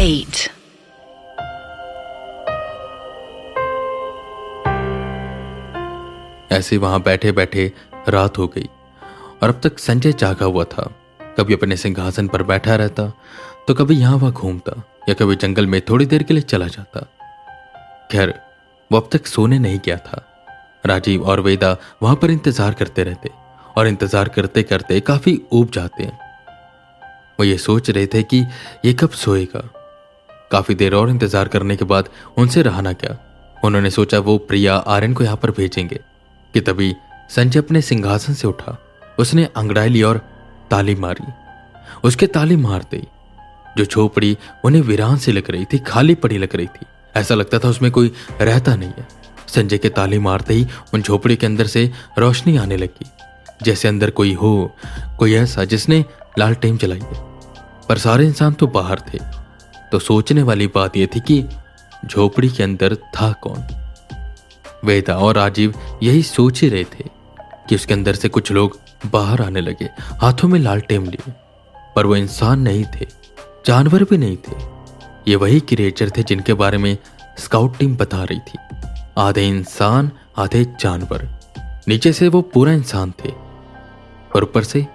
8. ऐसे वहां बैठे बैठे रात हो गई और अब तक संजय जागा हुआ था। कभी अपने सिंहासन पर बैठा रहता तो कभी यहां वहां घूमता या कभी जंगल में थोड़ी देर के लिए चला जाता। खैर, वो अब तक सोने नहीं गया था। राजीव और वेदा वहां पर इंतजार करते रहते और इंतजार करते करते काफी ऊब जाते हैं। वो ये सोच रहे थे कि ये कब सोएगा। काफी देर और इंतजार करने के बाद उनसे रहा ना गया। उन्होंने सोचा वो प्रिया आर्यन को यहां पर भेजेंगे कि तभी संजय अपने सिंहासन से उठा। उसने अंगड़ाई ली और ताली मारी। उसके ताली मारते ही जो झोपड़ी उन्हें वीरान से लग रही थी, खाली पड़ी लग रही थी। ऐसा लगता था उसमें कोई रहता नहीं है। संजय के ताली मारते ही उन झोपड़ी के अंदर से रोशनी आने लगी, जैसे अंदर कोई हो, कोई ऐसा जिसने लालटेन जलाई है। पर सारे इंसान तो बाहर थे। तो सोचने वाली बात यह थी कि झोपड़ी के अंदर था कौन। वेदा और राजीव यही सोच ही रहे थे कि उसके अंदर से कुछ लोग बाहर आने लगे, हाथों में लालटेन लिए। पर वो इंसान नहीं थे, जानवर भी नहीं थे। ये वही क्रिएचर थे जिनके बारे में स्काउट टीम बता रही थी। आधे इंसान आधे जानवर। नीचे से वो पूरा इंसान थे और ऊपर से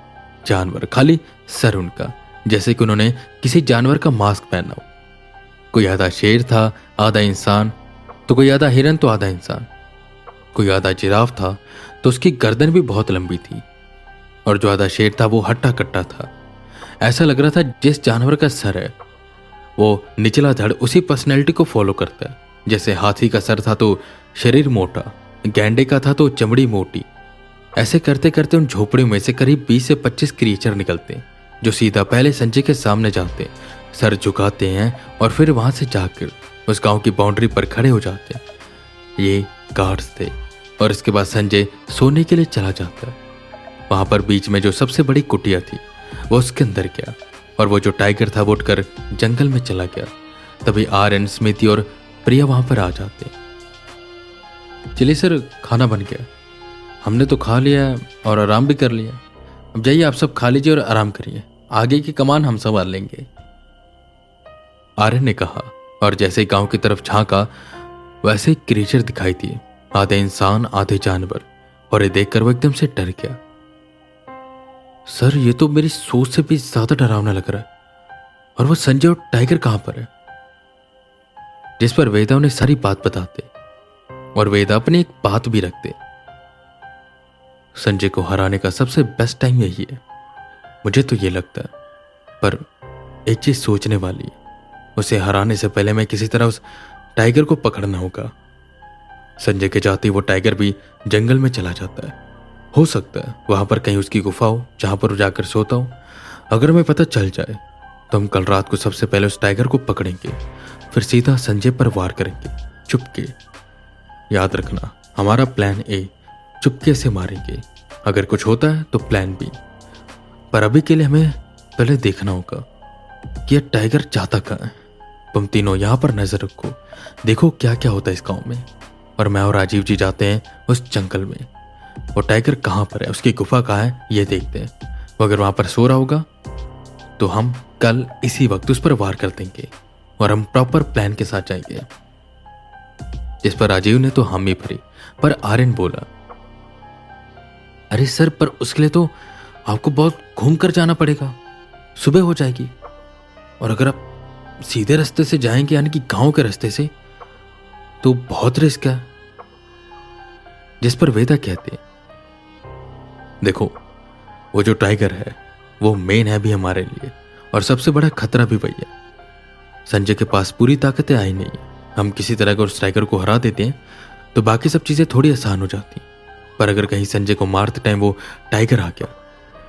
जानवर, खाली सर उनका, जैसे कि उन्होंने किसी जानवर का मास्क पहना हो। कोई आधा शेर था, आधा इंसान, तो कोई आधा हिरन तो आधा इंसान। कोई आधा जिराफ था तो उसकी गर्दन भी बहुत लंबी थी, और जो आधा शेर था वो हट्टा कट्टा था। ऐसा लग रहा था जिस जानवर का सर है वो निचला धड़ उसी पर्सनैलिटी को फॉलो करता है। जैसे हाथी का सर था तो शरीर मोटा, गैंडे का था तो चमड़ी मोटी। ऐसे करते करते उन झोपड़ियों में से करीब 20 से 25 क्रिएचर निकलते, जो सीधा पहले संजय के सामने जाते, सर झुकाते हैं और फिर वहां से जाकर उस गांव की बाउंड्री पर खड़े हो जाते। ये गार्ड्स थे। और इसके बाद संजय सोने के लिए चला जाता है। वहां पर बीच में जो सबसे बड़ी कुटिया थी वो उसके अंदर गया, और वो जो टाइगर था वो उठकर जंगल में चला गया। तभी आर्यन, स्मृति और प्रिया वहां पर आ जाते। चलिए सर, खाना बन गया। हमने तो खा लिया और आराम भी कर लिया। अब जाइए, आप सब खा लीजिए और आराम करिए। आगे की कमान हम संभाल लेंगे, आर्यन ने कहा। और जैसे ही गांव की तरफ झांका वैसे ही क्रिएचर दिखाई दिए, आधे इंसान आधे जानवर। और ये देखकर वो एकदम से डर गया। सर, ये तो मेरी सोच से भी ज्यादा डरावना लग रहा है। और वो संजय और टाइगर कहां पर है? जिस पर वेदा उन्हें सारी बात बताते और वेदा अपनी एक बात भी रखते। संजय को हराने का सबसे बेस्ट टाइम यही है, मुझे तो ये लगता है। पर एक चीज सोचने वाली है, उसे हराने से पहले मैं किसी तरह उस टाइगर को पकड़ना होगा। संजय के जाते वो टाइगर भी जंगल में चला जाता है। हो सकता है वहां पर कहीं उसकी गुफा हो जहां पर वो जाकर सोता हो। अगर हमें पता चल जाए तो हम कल रात को सबसे पहले उस टाइगर को पकड़ेंगे, फिर सीधा संजय पर वार करेंगे चुपके। याद रखना, हमारा प्लान ए, चुपके से मारेंगे। अगर कुछ होता है तो प्लान बी। पर अभी के लिए हमें पहले देखना होगा कि यह टाइगर जाता कहाँ है। तुम तीनों यहां पर नजर रखो, देखो क्या क्या होता है इस गांव में। और मैं और राजीव जी जाते हैं उस जंगल में। वो टाइगर कहां पर है, उसकी गुफा कहां है, ये देखते हैं। वो अगर वहां पर सो रहा होगा तो हम कल इसी वक्त उस पर वार कर देंगे और हम प्रॉपर प्लान के साथ जाएंगे। जिस पर राजीव ने तो हामी भरी, पर आर्यन बोला, अरे सर, पर उसके लिए तो आपको बहुत घूम कर जाना पड़ेगा, सुबह हो जाएगी। और अगर आप सीधे रास्ते से जाएंगे, यानी कि गांव के रास्ते से, तो बहुत रिस्क है। जिस पर वेदा कहते, देखो वो जो टाइगर है वो मेन है भी हमारे लिए, और सबसे बड़ा खतरा भी वही है। संजय के पास पूरी ताकतें आई नहीं है। हम किसी तरह का उस टाइगर को हरा देते हैं तो बाकी सब चीजें थोड़ी आसान हो जाती। पर अगर कहीं संजय को मारते टाइम वो टाइगर आ गया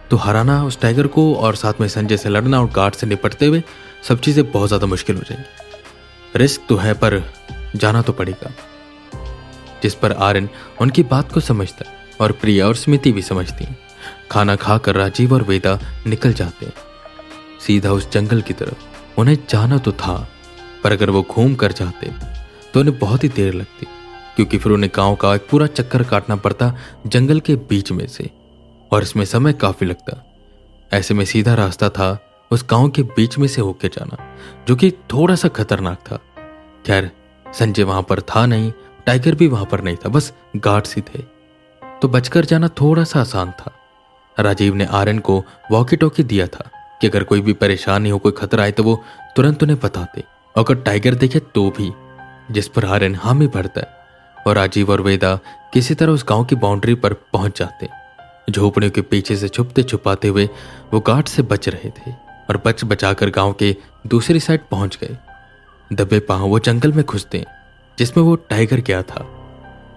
तो हराना उस टाइगर को और साथ में संजय से लड़ना और गार्ड से निपटते हुए सब चीजें बहुत ज्यादा मुश्किल हो जाएंगी। रिस्क तो है पर जाना तो पड़ेगा। जिस पर आर्यन उनकी बात को समझता और प्रिया और स्मृति भी समझती। खाना खाकर राजीव और वेदा निकल जाते सीधा उस जंगल की तरफ। उन्हें जाना तो था, पर अगर वो घूम कर जाते तो उन्हें बहुत ही देर लगती, क्योंकि फिर उन्हें गांव का एक पूरा चक्कर काटना पड़ता जंगल के बीच में से, और इसमें समय काफी लगता। ऐसे में सीधा रास्ता था उस गांव के बीच में से होके जाना, जो कि थोड़ा सा खतरनाक था। खैर, संजय वहां पर था नहीं, टाइगर भी वहां पर नहीं था, बस गार्ड्स ही थे, तो बचकर जाना थोड़ा सा आसान था। राजीव ने आर्यन को वॉकी टॉकी दिया था कि अगर कोई भी परेशानी हो, कोई खतरा आए तो वो तुरंत उन्हें बताते, और अगर टाइगर देखे तो भी, जिस पर आर्यन हामी भरता है। और राजीव और वेदा किसी तरह उस गांव की बाउंड्री पर पहुंच जाते। झोपड़ियों के पीछे से छुपते छुपाते हुए वो गार्ड से बच रहे थे और बच बचाकर गांव के दूसरी साइड पहुंच गए। दबे पांव वो जंगल में घुसते जिसमें वो टाइगर गया था,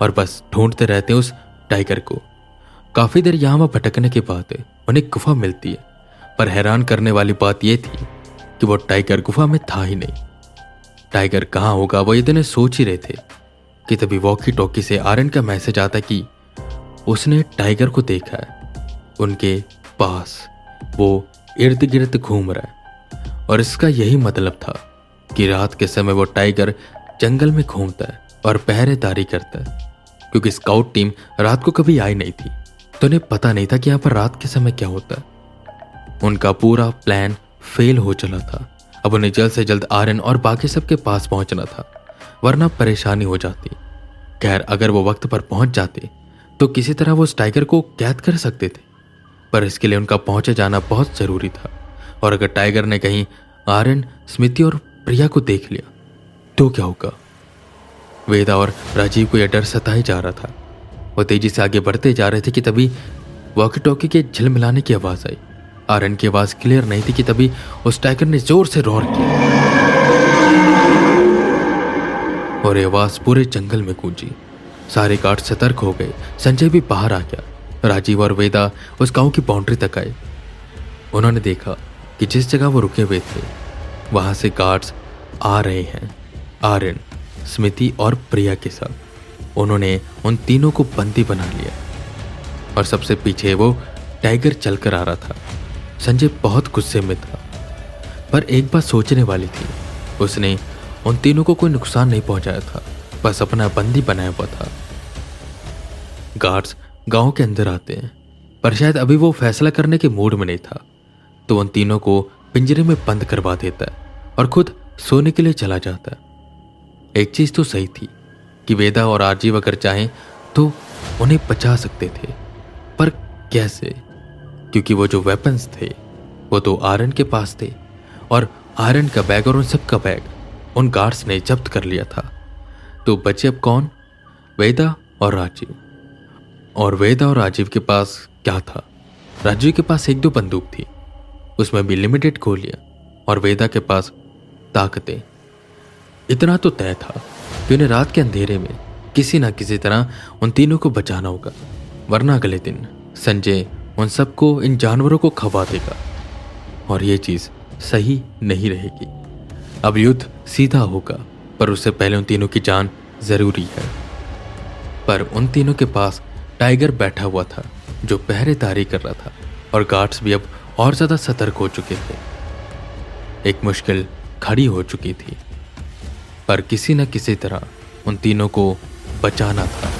और बस ढूंढते रहते उस टाइगर को। काफी देर यहां भटकने के बाद उन्हें गुफा मिलती है, पर हैरान करने वाली बात यह थी कि वो टाइगर गुफा में था ही नहीं। टाइगर कहाँ होगा, वो इतने सोच ही रहे थे कि तभी वॉकी टॉकी से आर्यन का मैसेज आता कि उसने टाइगर को देखा है, उनके पास वो इर्द गिर्द घूम रहा है। और इसका यही मतलब था कि रात के समय वो टाइगर जंगल में घूमता है और पहरेदारी करता है, क्योंकि स्काउट टीम रात को कभी आई नहीं थी, तो उन्हें पता नहीं था कि यहाँ पर रात के समय क्या होता है। उनका पूरा प्लान फेल हो चला था। अब उन्हें जल्द से जल्द आर्यन और बाकी सबके पास पहुंचना था, वरना परेशानी हो जाती। खैर, अगर वो वक्त पर पहुंच जाते तो किसी तरह वो उस टाइगर को कैद कर सकते थे, पर इसके लिए उनका पहुंचे जाना बहुत जरूरी था। और अगर टाइगर ने कहीं आर्यन, स्मिति और प्रिया को देख लिया तो क्या होगा? वेदा और राजीव को यह डर सता ही जा रहा था। वो तेजी से आगे बढ़ते जा रहे थे कि तभी वॉकी टॉकी के झिलमिलाने की आवाज आई। आर्यन की आवाज क्लियर नहीं थी कि तभी उस टाइगर ने जोर से रोर किया और ये आवाज पूरे जंगल में गूंजी। सारे गार्ड सतर्क हो गए। संजय भी बाहर आ गया। राजीव और वेदा उस गांव की बाउंड्री तक आए। उन्होंने देखा कि जिस जगह वो रुके हुए थे वहां से गार्ड्स आ रहे हैं, आर्यन, स्मिति और प्रिया के साथ। उन्होंने उन तीनों को बंदी बना लिया और सबसे पीछे वो टाइगर चलकर आ रहा था। संजय बहुत गुस्से में था, पर एक बात सोचने वाली थी, उसने उन तीनों को कोई नुकसान नहीं पहुंचाया था, बस अपना बंदी बनाया हुआ था। गार्ड्स गांव के अंदर आते हैं, पर शायद अभी वो फैसला करने के मूड में नहीं था, तो उन तीनों को पिंजरे में बंद करवा देता है और खुद सोने के लिए चला जाता है। एक चीज तो सही थी कि वेदा और राजीव अगर चाहें तो उन्हें बचा सकते थे, पर कैसे? क्योंकि वो जो वेपन्स थे वो तो आर्यन के पास थे, और आर्यन का बैग और उन सब का बैग उन गार्ड्स ने जब्त कर लिया था। तो बचे अब कौन? वेदा और राजीव। और वेदा और राजीव के पास क्या था? राजीव के पास एक दो बंदूक थी, उसमें भी लिमिटेड गोलियां, और वेदा के पास ताकतें। इतना तो तय था कि उन्हें रात के अंधेरे में किसी ना किसी तरह उन तीनों को बचाना होगा, वरना अगले दिन संजय उन सबको, इन जानवरों को खवा देगा, और ये चीज सही नहीं रहेगी। अब युद्ध सीधा होगा, पर उससे पहले उन तीनों की जान जरूरी है। पर उन तीनों के पास टाइगर बैठा हुआ था जो पहरेदारी कर रहा था, और गार्ड्स भी अब और ज्यादा सतर्क हो चुके थे। एक मुश्किल खड़ी हो चुकी थी, पर किसी न किसी तरह उन तीनों को बचाना था।